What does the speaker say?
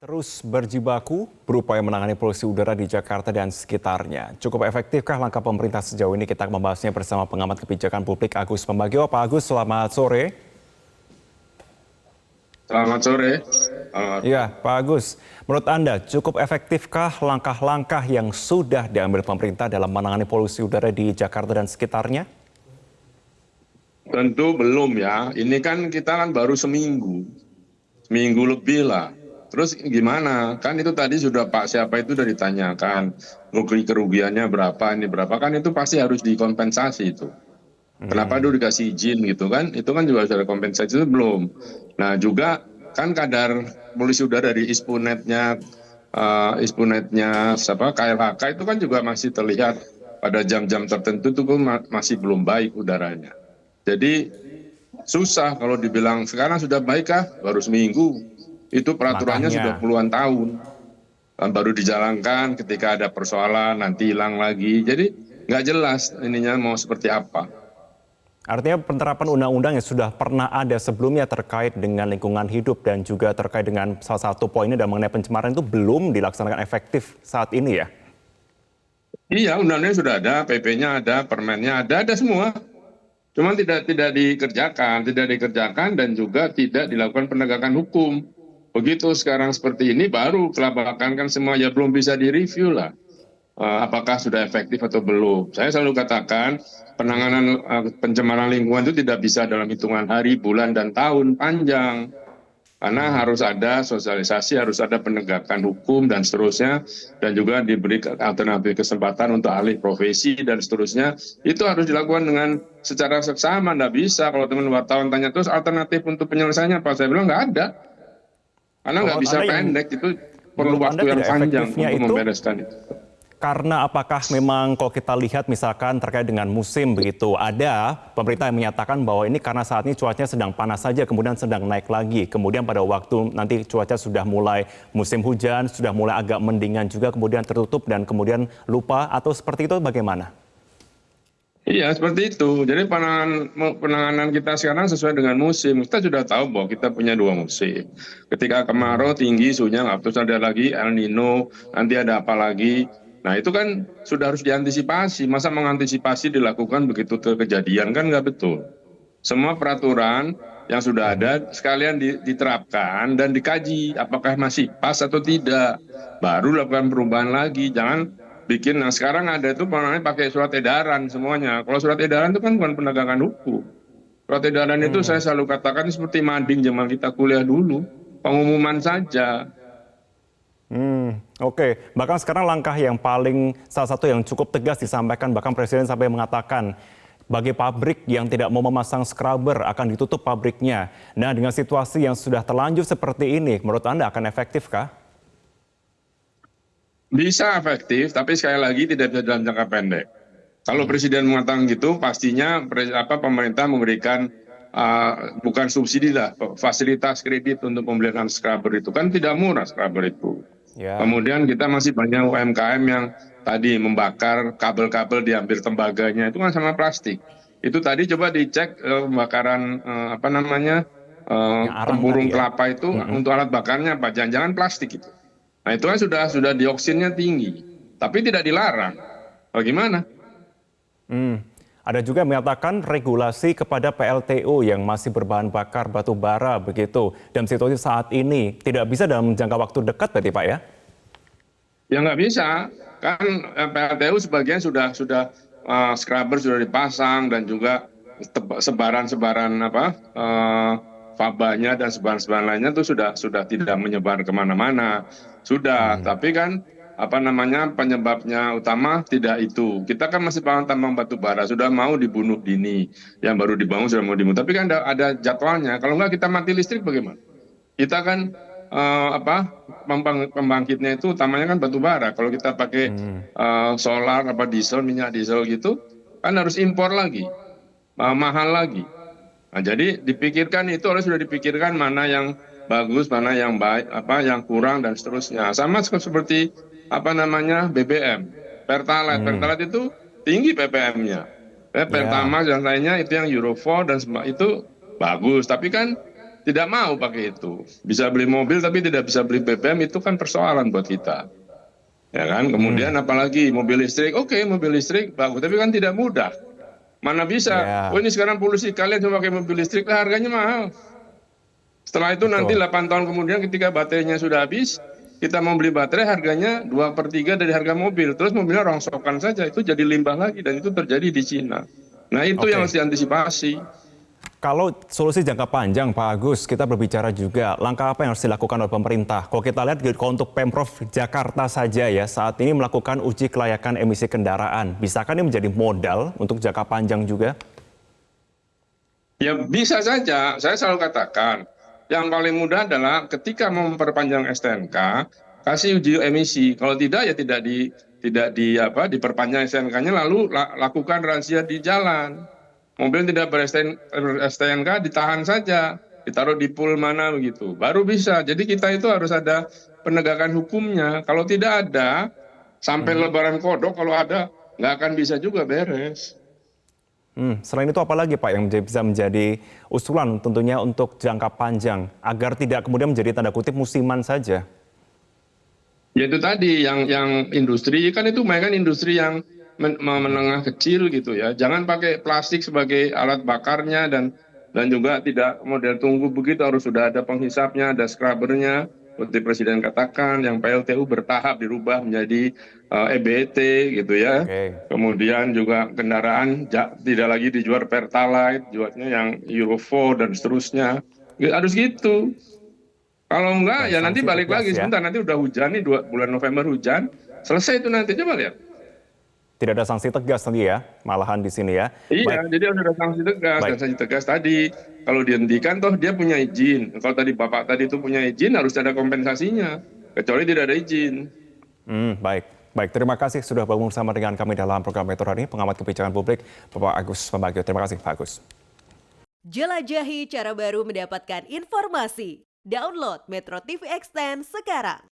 Terus berjibaku berupaya menangani polusi udara di Jakarta dan sekitarnya. Cukup efektifkah langkah pemerintah sejauh ini? Kita membahasnya bersama pengamat kebijakan publik Agus Pambagio. Pak Agus, selamat sore. Selamat sore. Ya, Pak Agus, menurut Anda cukup efektifkah langkah-langkah yang sudah diambil pemerintah dalam menangani polusi udara di Jakarta dan sekitarnya? Tentu belum ya. Ini kan kita kan baru seminggu lebih lah. Terus gimana? Kan itu tadi sudah Pak siapa itu sudah ditanyakan kerugiannya berapa, ini berapa, kan itu pasti harus dikompensasi itu. Kenapa dulu dikasih izin gitu kan? Itu kan juga sudah kompensasi itu belum. Nah juga kan kadar polusi udara dari ISPUNET-nya KLHK itu kan juga masih terlihat pada jam-jam tertentu itu masih belum baik udaranya. Jadi susah kalau dibilang sekarang sudah baik kah? Baru seminggu. Itu peraturannya sudah puluhan tahun. Dan baru dijalankan ketika ada persoalan, nanti hilang lagi. Jadi nggak jelas ininya mau seperti apa. Artinya penerapan undang-undang yang sudah pernah ada sebelumnya terkait dengan lingkungan hidup dan juga terkait dengan salah satu poinnya dan mengenai pencemaran itu belum dilaksanakan efektif saat ini ya? Iya, undang-undangnya sudah ada, PP-nya ada, permennya ada semua. Cuma tidak dikerjakan dan juga tidak dilakukan penegakan hukum. Begitu sekarang seperti ini baru kelabakan kan semua ya belum bisa direview lah. Apakah sudah efektif atau belum. Saya selalu katakan penanganan pencemaran lingkungan itu tidak bisa dalam hitungan hari, bulan, dan tahun panjang. Karena harus ada sosialisasi, harus ada penegakan hukum dan seterusnya. Dan juga diberi alternatif kesempatan untuk alih profesi dan seterusnya. Itu harus dilakukan dengan secara seksama. Nggak bisa kalau teman wartawan tanya terus alternatif untuk penyelesaiannya apa. Saya bilang nggak ada. Karena nggak bisa pendek, itu perlu waktu yang panjang untuk membereskan itu. Karena apakah memang kalau kita lihat misalkan terkait dengan musim begitu, ada pemerintah yang menyatakan bahwa ini karena saat ini cuacanya sedang panas saja, kemudian sedang naik lagi. Kemudian pada waktu nanti cuaca sudah mulai musim hujan, sudah mulai agak mendingan juga, kemudian tertutup dan kemudian lupa, atau seperti itu bagaimana? Iya, seperti itu. Jadi penanganan kita sekarang sesuai dengan musim. Kita sudah tahu bahwa kita punya dua musim. Ketika kemarau tinggi suhunya, terus ada lagi El Nino, nanti ada apa lagi. Nah itu kan sudah harus diantisipasi. Masa mengantisipasi dilakukan begitu kejadian kan nggak betul. Semua peraturan yang sudah ada sekalian diterapkan dan dikaji apakah masih pas atau tidak. Baru lakukan perubahan lagi. Jangan bikin, nah sekarang ada itu pakai surat edaran semuanya. Kalau surat edaran itu kan bukan penegakan hukum. Surat edaran itu saya selalu katakan seperti mading zaman kita kuliah dulu. Pengumuman saja. Oke. Bahkan sekarang langkah yang salah satu yang cukup tegas disampaikan, bahkan Presiden sampai mengatakan bagi pabrik yang tidak mau memasang scrubber akan ditutup pabriknya. Nah dengan situasi yang sudah terlanjur seperti ini, menurut Anda akan efektifkah? Bisa efektif, tapi sekali lagi tidak bisa dalam jangka pendek. Kalau Presiden mengatakan gitu, pastinya pemerintah memberikan bukan subsidi lah, fasilitas kredit untuk pembelian scrubber itu. Kan tidak murah scrubber itu. Ya. Kemudian kita masih banyak UMKM yang tadi membakar kabel-kabel diambil tembaganya, itu kan sama plastik. Itu tadi coba dicek pembakaran tempurung kelapa itu untuk alat bakarnya apa? Jangan-jangan plastik itu. Nah itu kan sudah dioksinnya tinggi, tapi tidak dilarang. Bagaimana? Ada juga yang menyatakan regulasi kepada PLTU yang masih berbahan bakar batu bara begitu. Dan situasi saat ini tidak bisa dalam jangka waktu dekat berarti Pak ya? Ya nggak bisa, kan PLTU sebagian sudah scrubber sudah dipasang dan juga sebaran-sebaran fabanya dan sebaran-sebaran lainnya itu sudah tidak menyebar kemana-mana. Sudah, tapi kan penyebabnya utama tidak itu. Kita kan masih tambang batu bara, sudah mau dibunuh dini, yang baru dibangun sudah mau dibunuh. Tapi kan ada jadwalnya. Kalau nggak kita mati listrik bagaimana? Kita kan pembangkitnya itu utamanya kan batu bara. Kalau kita pakai solar diesel, minyak diesel gitu, kan harus impor lagi, mahal lagi. Nah, jadi dipikirkan itu sudah dipikirkan mana yang bagus, mana yang baik, yang kurang dan seterusnya. Sama seperti BBM, Pertalite itu tinggi ppm-nya. Pertamax dan lainnya itu yang Euro 4 dan itu bagus, tapi kan tidak mau pakai itu. Bisa beli mobil tapi tidak bisa beli BBM, itu kan persoalan buat kita. Ya kan? Kemudian apalagi mobil listrik, oke mobil listrik bagus, tapi kan tidak mudah. Mana bisa, oh Ya, ini sekarang polusi kalian cuma pakai mobil listrik, lah harganya mahal. Setelah itu nanti betul. 8 tahun kemudian ketika baterainya sudah habis, kita mau beli baterai harganya 2/3 dari harga mobil. Terus mobilnya rongsokan saja, itu jadi limbah lagi dan itu terjadi di Cina. Nah itu yang harus Oke. diantisipasi. Kalau solusi jangka panjang, Pak Agus, kita berbicara juga langkah apa yang harus dilakukan oleh pemerintah. Kalau kita lihat kalau untuk Pemprov Jakarta saja ya, saat ini melakukan uji kelayakan emisi kendaraan. Bisakah ini menjadi modal untuk jangka panjang juga? Ya bisa saja, saya selalu katakan, yang paling mudah adalah ketika mau memperpanjang STNK, kasih uji emisi. Kalau tidak ya diperpanjang STNK-nya lalu lakukan razia di jalan. Mobil tidak ber-STNK ditahan saja, ditaruh di pool mana begitu. Baru bisa. Jadi kita itu harus ada penegakan hukumnya. Kalau tidak ada, sampai lebaran kodok kalau ada, nggak akan bisa juga beres. Selain itu apa lagi Pak yang bisa menjadi usulan tentunya untuk jangka panjang agar tidak kemudian menjadi tanda kutip musiman saja? Ya itu tadi yang industri kan itu mainkan industri yang menengah kecil gitu ya. Jangan pakai plastik sebagai alat bakarnya dan juga tidak model tunggu begitu, harus sudah ada penghisapnya, ada scrubbernya. Seperti Presiden katakan, yang PLTU bertahap dirubah menjadi EBT gitu ya. Oke. Kemudian juga kendaraan tidak lagi dijual Pertalite, jualnya yang Euro 4 dan seterusnya. Harus gitu. Kalau enggak, Oke, ya nanti sanksi balik tegas lagi. ya. Sebentar, nanti udah hujan nih, bulan November hujan. Selesai itu nanti, coba lihat. Tidak ada sanksi tegas nanti ya, malahan di sini ya. Iya, Baik, jadi harus ada sanksi tegas. Dan baik. sanksi tegas tadi, kalau dihentikan toh dia punya izin. Kalau tadi Bapak tadi itu punya izin, harus ada kompensasinya. Kecuali tidak ada izin. Baik. Baik, terima kasih sudah bergabung bersama dengan kami dalam program Metro hari ini, pengamat kebijakan publik, Bapak Agus Pambagio. Terima kasih, Pak Agus. Jelajahi cara baru mendapatkan informasi. Download Metro TV Extend sekarang.